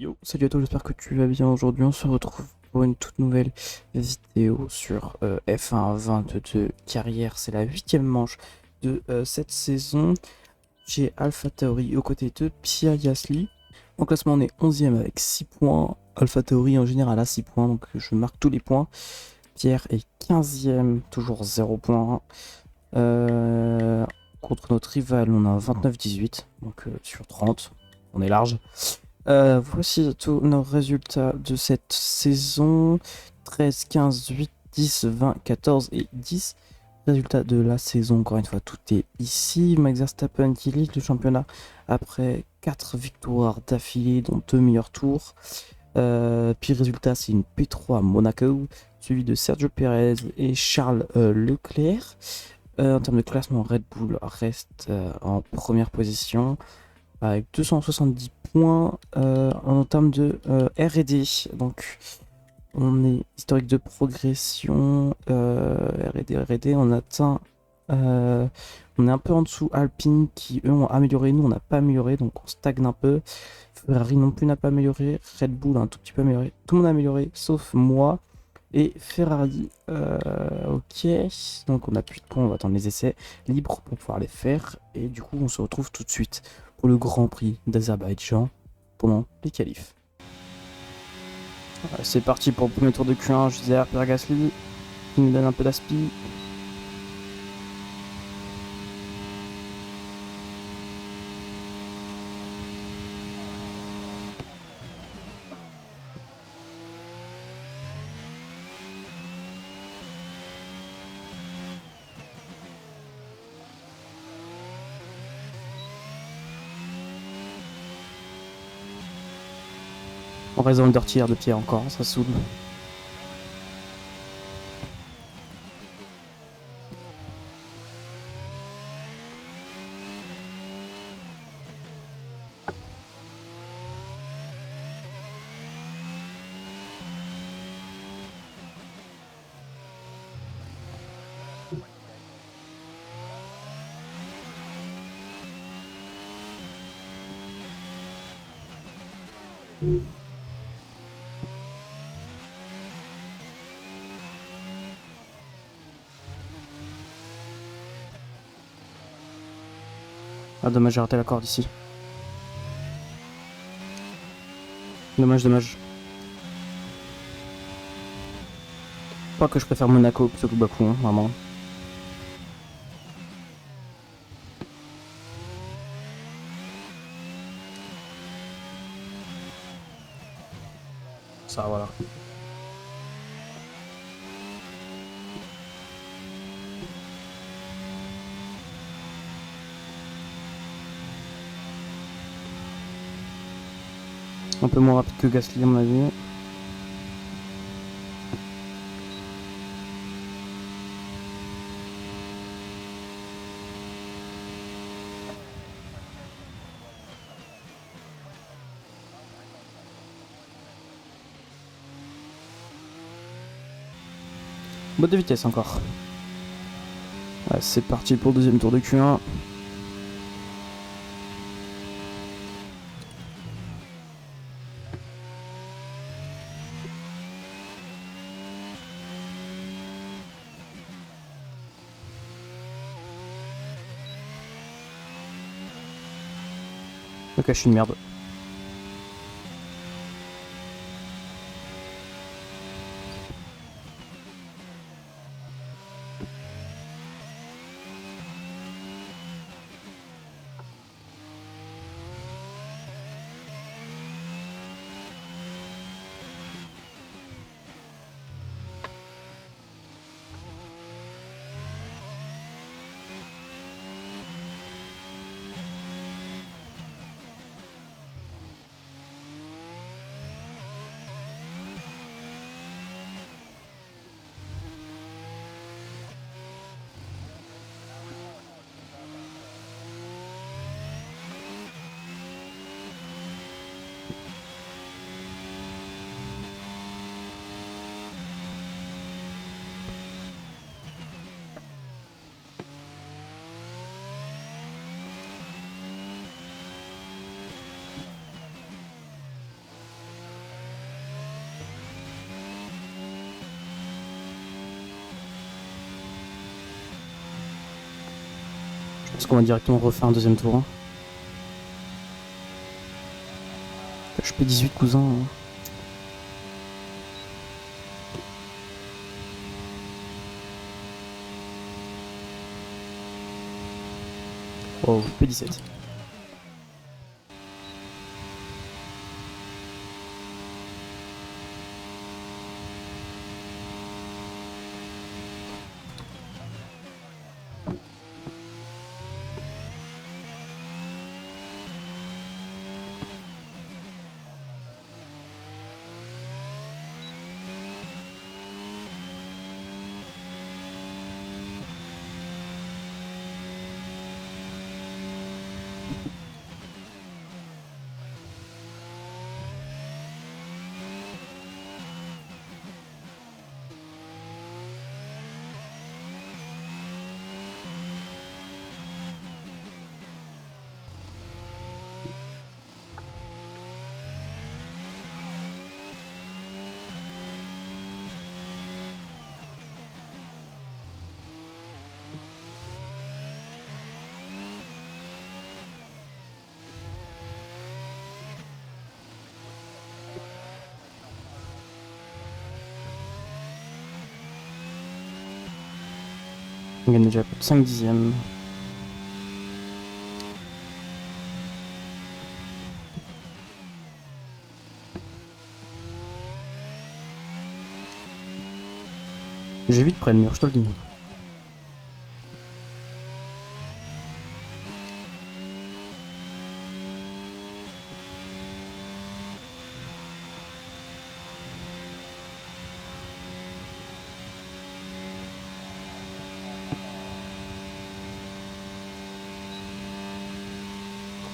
Yo, salut à toi, j'espère que tu vas bien. Aujourd'hui, on se retrouve pour une toute nouvelle vidéo sur F1 22 carrière. C'est la 8e manche de cette saison. J'ai AlphaTauri aux côtés de Pierre Gasly. En classement, on est 11e avec 6 points. AlphaTauri en général a 6 points, donc je marque tous les points. Pierre est 15e, toujours 0 points. Contre notre rival, on a 29-18, donc sur 30, on est large. Voici tous nos résultats de cette saison. 13, 15, 8, 10, 20, 14 et 10. Résultats de la saison, encore une fois, tout est ici. Max Verstappen qui lead le championnat après 4 victoires d'affilée, dont 2 meilleurs tours. Puis résultat, c'est une P3 à Monaco, suivi de Sergio Perez et Charles Leclerc. En termes de classement, Red Bull reste en première position avec 270 points en termes de R&D. Donc on est historique de progression, R&D, on atteint, on est un peu en dessous Alpine qui eux ont amélioré, nous on n'a pas amélioré, donc on stagne un peu. Ferrari non plus n'a pas amélioré, Red Bull a un tout petit peu amélioré, tout le monde a amélioré sauf moi et Ferrari. Ok, donc on a plus de points, on va attendre les essais libres pour pouvoir les faire et du coup on se retrouve tout de suite pour le Grand Prix d'Azerbaïdjan pendant les qualifs. C'est parti pour le premier tour de Q1, je disais à Pierre Gasly, qui nous donne un peu d'aspi. On reste dans le dirty air de Pierre encore, ça saoule. Ah dommage, j'ai raté la corde ici. Dommage. Je crois que je préfère Monaco plutôt que Bakou, hein, vraiment. Ça voilà. Un peu moins rapide que Gasly à mon avis. Boîte de vitesse encore. Ouais, c'est parti pour le deuxième tour de Q1. Ok, je suis une merde. Parce qu'on va directement refaire un deuxième tour. HP 18 cousin. Oh, P17. On gagne déjà 5 dixièmes. J'ai vite près le mur, je te le dis.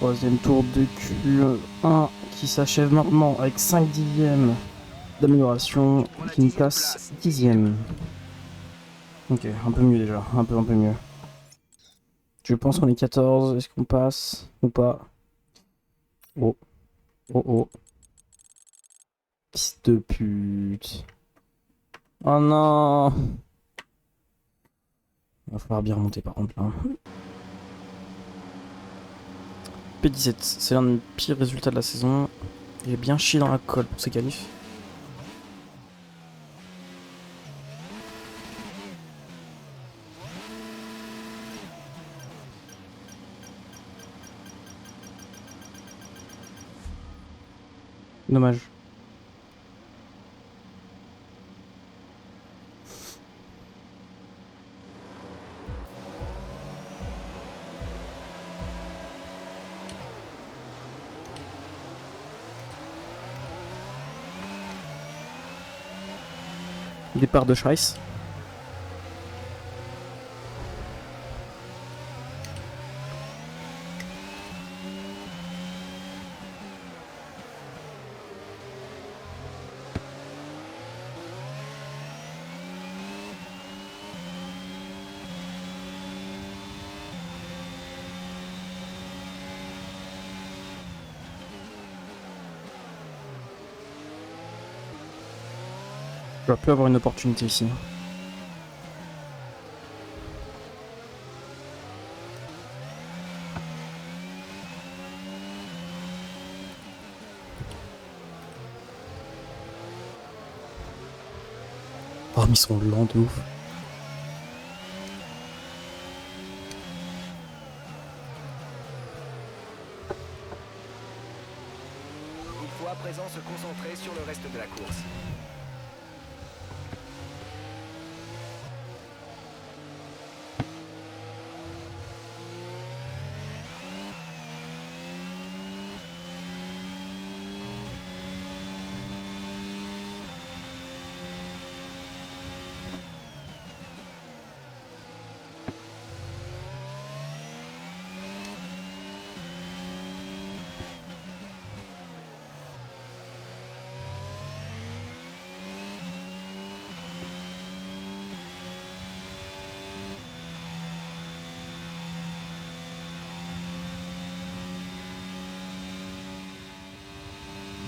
Troisième tour de Q1 qui s'achève maintenant avec 5 dixièmes d'amélioration qui nous passe 10ème. Ok, un peu mieux déjà, un peu mieux. Je pense qu'on est 14, est-ce qu'on passe ou pas? Oh, oh, oh. Fils de pute. Oh non! Il va falloir bien remonter par contre là. P17, c'est l'un des pires résultats de la saison. Il est bien chié dans la colle pour ses qualifs. Dommage. Départ de Schreiss. Je dois plus avoir une opportunité ici. Oh mais ils sont lents de ouf. Il faut à présent se concentrer sur le reste de la course.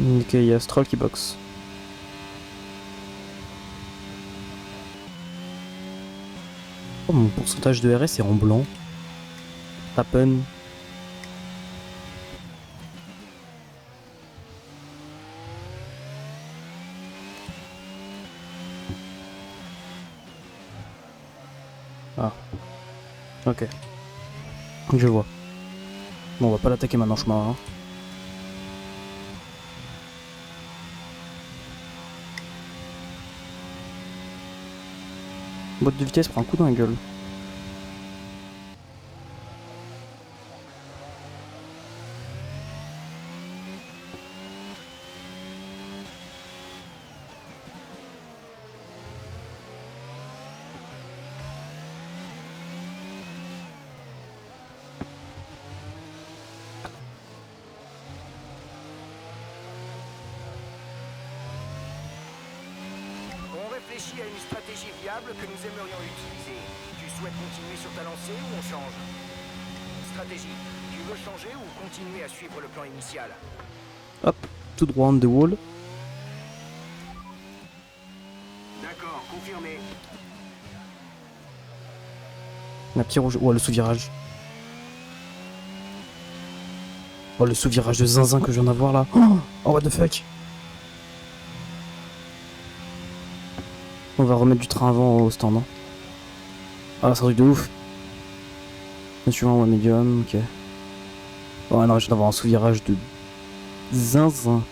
Ok, il y a Stroll qui boxe. Oh, mon pourcentage de RS est en blanc. Tappen. Ah. Ok. Je vois. Bon, on va pas l'attaquer maintenant, chemin. Hein. Boîte de vitesse prend un coup dans la gueule. On réfléchit à une stratégie viable que nous aimerions utiliser. Tu souhaites continuer sur ta lancée ou on change? Stratégie. Tu veux changer ou continuer à suivre le plan initial? Hop, tout droit on the wall. D'accord, confirmé. La petite rouge. Oh, le sous-virage. Oh, le sous-virage de zinzin que je viens d'avoir là. Oh, what the fuck. On va remettre du train avant au stand. Hein. Ah, c'est un truc de ouf. Suivant ou un médium, ok. Oh non, je viens d'avoir un sous-virage de zinzin.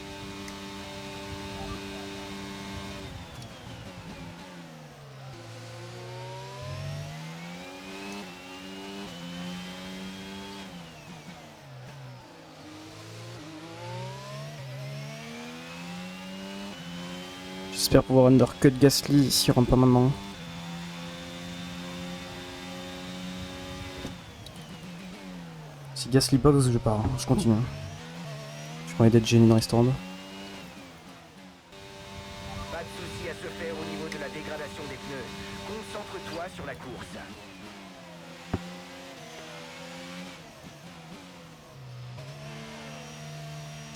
J'espère pouvoir undercut Gasly s'il rentre pas maintenant. Si Gasly box, je pars. Je continue. Je pas envie d'être gêné dans les stands. Pas de souci à se faire au niveau de la dégradation des pneus. Concentre-toi sur la course.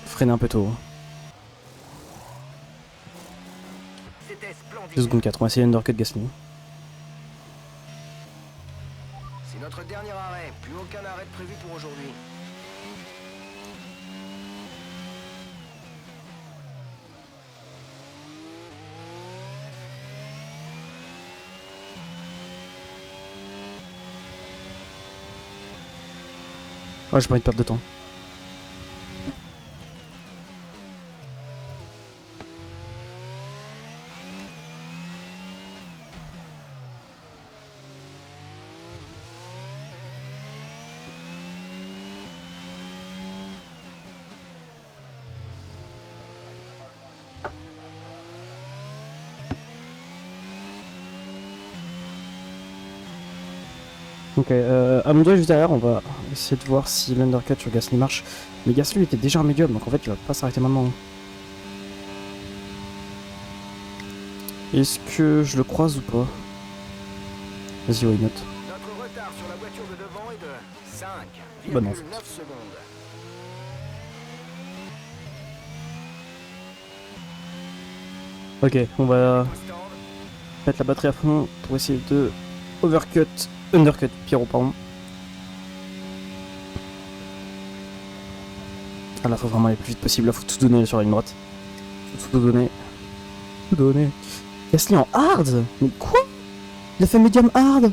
Freiner un peu tôt. C'était splendide. 2 secondes 4, on va essayer undercut Gasly. C'est notre dernier arrêt. Plus aucun arrêt de prévu pour aujourd'hui. Oh, j'ai pas envie de perdre de temps. Ok, à mon doigt juste derrière, on va essayer de voir si l'undercut sur Gasly marche. Mais Gasly était déjà un médium, donc en fait il va pas s'arrêter maintenant. Est-ce que je le croise ou pas? Vas-y, why not? Notre retard sur la voiture de devant est de Bah non. 5,9 secondes. Ok, on va Au stand. mettre la batterie à fond pour essayer de undercut Pierrot, pardon. Ah là, faut vraiment aller le plus vite possible, là, faut tout donner sur la ligne droite. Faut tout donner. Tout donner. Gasly en hard? Mais quoi? Il a fait medium hard?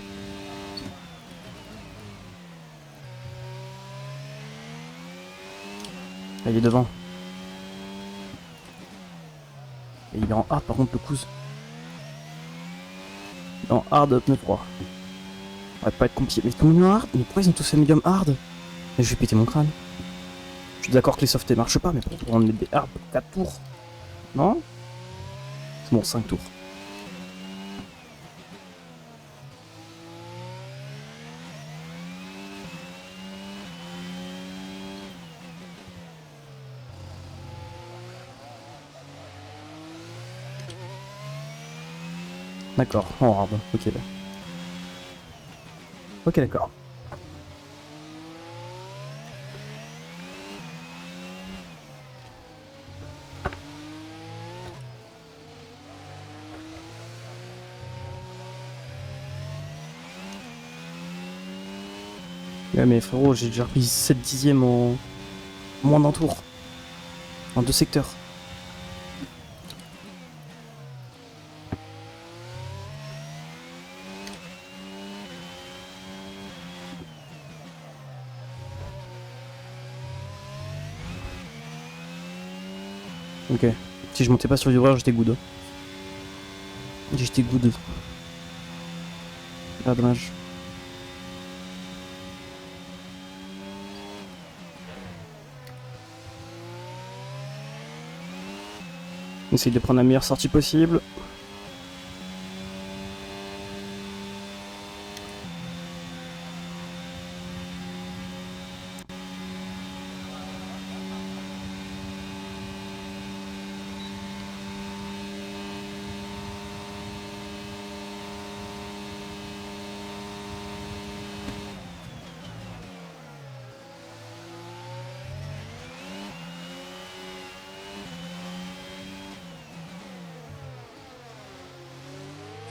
Ah, il est devant. Et il est en hard par contre le cousin. Il est en hard pneu 3. Ça va pas être compliqué. Mais tout le monde est en hard? Mais pourquoi ils ont tous fait medium hard? Mais je vais péter mon crâne. Je suis d'accord que les softés marchent pas, mais pour on est des hard 4 tours. Non? C'est bon, 5 tours. D'accord, en hard, ok. Ok, d'accord. Ouais, mais frérot, j'ai déjà pris 7 dixièmes en moins d'un tour. En 2 secteurs. Ok. Si je montais pas sur le livreur, j'étais good. J'étais good. Ah, dommage. On essaye de prendre la meilleure sortie possible.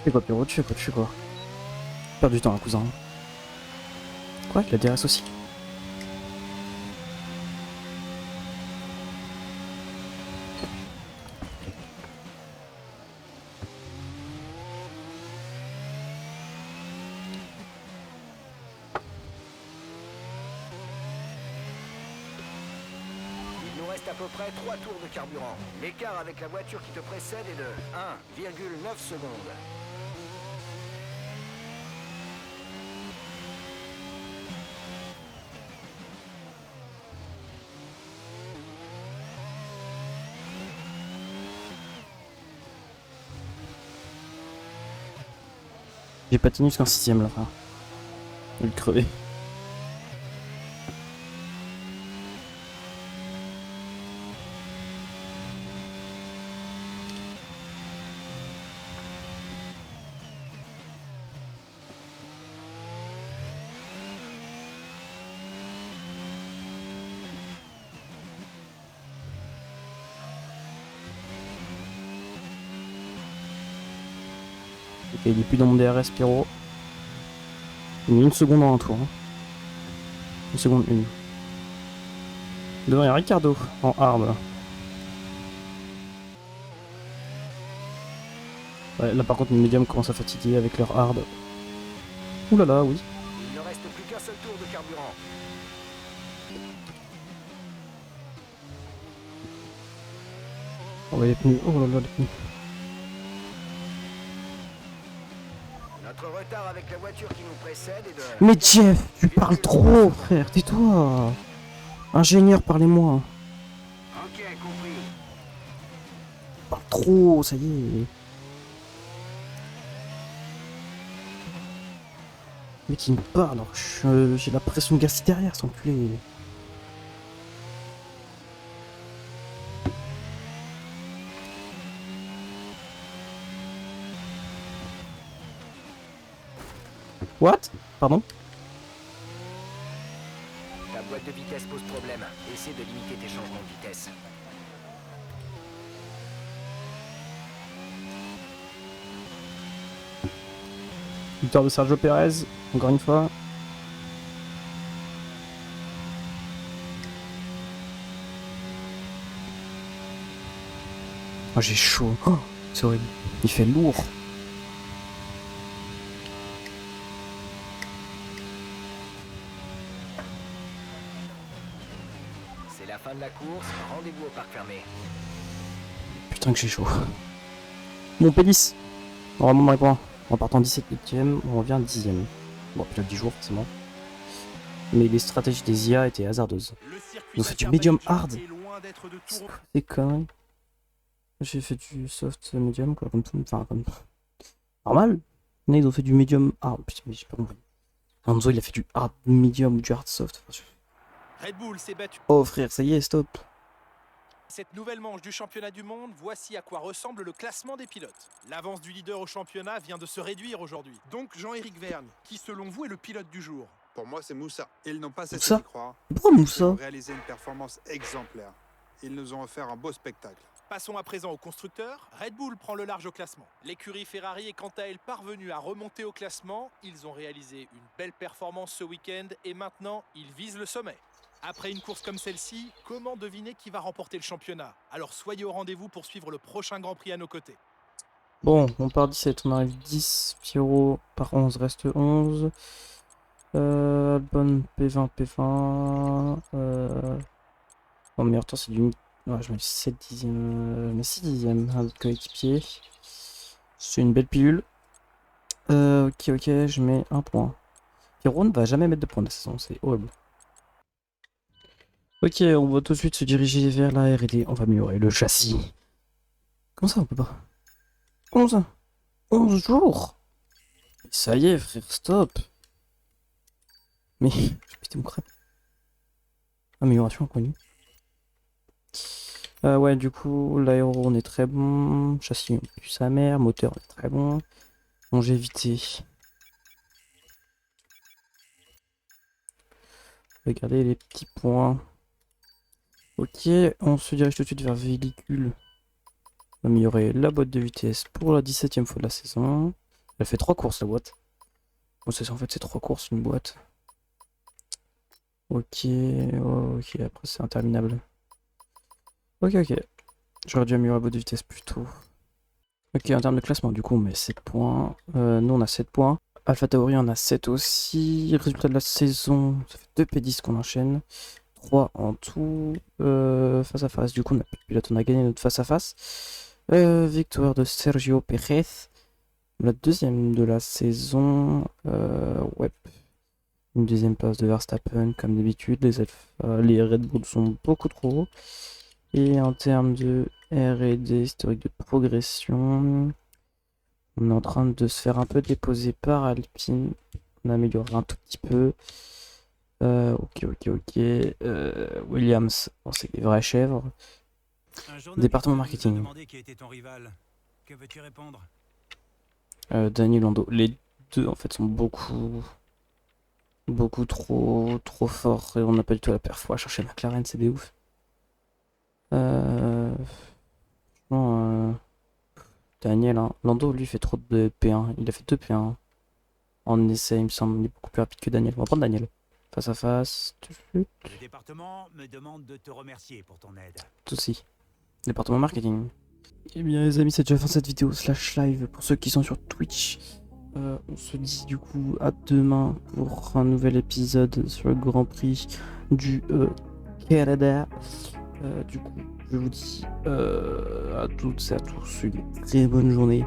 Tu fais quoi, Pierrot? Tu fais quoi? Tu fais quoi? Perds du temps, hein, cousin. Quoi? Il a DRS aussi? Il nous reste à peu près 3 tours de carburant. L'écart avec la voiture qui te précède est de 1,9 secondes. J'ai pas tenu jusqu'en 6ème là, frère. Je vais le crever. Ok, il est plus dans mon DRS, Pierrot. Il met 1 seconde en un tour. Hein. 1 seconde 1. Devant, il y a Ricardo en hard. Ouais, là par contre, les médiums commencent à fatiguer avec leur hard. Ouh là là, oui. Il ne reste plus qu'un seul tour de carburant. Oh, bah, les pneus. Oh là là, les pneus. Notre retard avec la voiture qui nous précède est de... Mais Jeff, tu parles trop, frère, tais-toi. Ingénieur, parlez-moi. Ok, compris. Tu parles trop, ça y est. Le mec, il me parle alors que j'ai la pression de gaz derrière, sans enculé. What? Pardon? Ta boîte de vitesse pose problème. Essaie de limiter tes changements de vitesse. Victoire de Sergio Pérez, encore une fois. Oh, j'ai chaud. Oh, c'est horrible. Il fait lourd. C'est la fin de la course. Rendez-vous au parc fermé. Putain que j'ai chaud. Mon Pélis. Normalement dans les points. En partant 17ème, on revient 10ème. Bon, pilote 10 jours forcément. Mais les stratégies des IA étaient hasardeuses. Ils ont fait du medium hard. C'est quoi ces conneries? J'ai fait du soft medium quoi, comme tout. Enfin, comme. Normal. Mais ils ont fait du medium hard. Putain, mais j'ai pas compris. Hanzo il a fait du hard medium ou du hard soft. Enfin, Red Bull s'est battu. oh frère, ça y est, stop. Cette nouvelle manche du championnat du monde, voici à quoi ressemble le classement des pilotes. L'avance du leader au championnat vient de se réduire aujourd'hui. Donc Jean-Éric Vergne, qui selon vous est le pilote du jour? Pour moi c'est Moussa. Ils n'ont pas cessé Moussa? d'y croire. Pourquoi Ils Moussa? ont réalisé une performance exemplaire. Ils nous ont offert un beau spectacle. Passons à présent au constructeur. Red Bull prend le large au classement. L'écurie Ferrari est quant à elle parvenue à remonter au classement. Ils ont réalisé une belle performance ce week-end et maintenant ils visent le sommet. Après une course comme celle-ci, comment deviner qui va remporter le championnat? Alors soyez au rendez-vous pour suivre le prochain Grand Prix à nos côtés. Bon, on part 17, on arrive 10. Pierrot par 11 reste 11. Albon P20, P20. Bon, meilleur temps c'est du... Ouais, je mets 7 dixièmes, mais 6 dixièmes à notre coéquipier. C'est une belle pilule. Ok, je mets 1 point. Pierrot ne va jamais mettre de points de la saison, c'est horrible. Ok, on va tout de suite se diriger vers la R&D. On va améliorer le châssis. Comment ça, on peut pas? Comment ça? 11 jours? Ça y est, frère, stop. Mais, je pété mon crêpe. Amélioration inconnue. Ouais, du coup, l'aéro, on est très bon. Châssis, on pue sa mère. Moteur, on est très bon. Longévité. Regardez les petits points. Ok, on se dirige tout de suite vers véhicule. On va améliorer la boîte de vitesse pour la 17e fois de la saison. Elle fait 3 courses, la boîte. Bon, en fait, c'est 3 courses, une boîte. Ok, après c'est interminable. Ok. J'aurais dû améliorer la boîte de vitesse plus tôt. Ok, en termes de classement, du coup, on met 7 points. Nous, on a 7 points. Alpha Tauri en a 7 aussi. Résultat de la saison, ça fait 2 P10 qu'on enchaîne. 3 en tout. Face à face, du coup, on a plus de pilote, on a gagné notre face à face. Victoire de Sergio Pérez. La deuxième de la saison. Ouais. Une deuxième place de Verstappen, comme d'habitude. Les Red Bull sont beaucoup trop hauts. Et en termes de R&D, historique de progression, on est en train de se faire un peu déposer par Alpine. On améliore un tout petit peu. Ok. Williams, bon, c'est des vraies chèvres. Département marketing. Daniel Lando. Les deux en fait sont beaucoup trop forts et on n'a pas du tout la perf. Faut chercher McLaren, c'est des ouf. Daniel, hein. Lando lui fait trop de P1. Il a fait 2 P1 en essai, il me semble. Il est beaucoup plus rapide que Daniel. On va prendre Daniel. Face à face. Le département me demande de te remercier pour ton aide. Tout aussi. Département marketing. Eh bien les amis, c'est déjà la fin de cette vidéo / live pour ceux qui sont sur Twitch. On se dit du coup à demain pour un nouvel épisode sur le Grand Prix du Canada. Du coup, je vous dis à toutes et à tous une très bonne journée,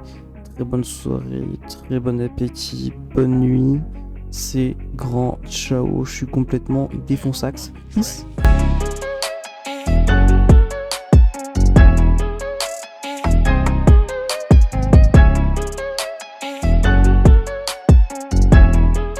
très bonne soirée, très bon appétit, bonne nuit. C'est grand ciao, je suis complètement défonçaxe. Peace.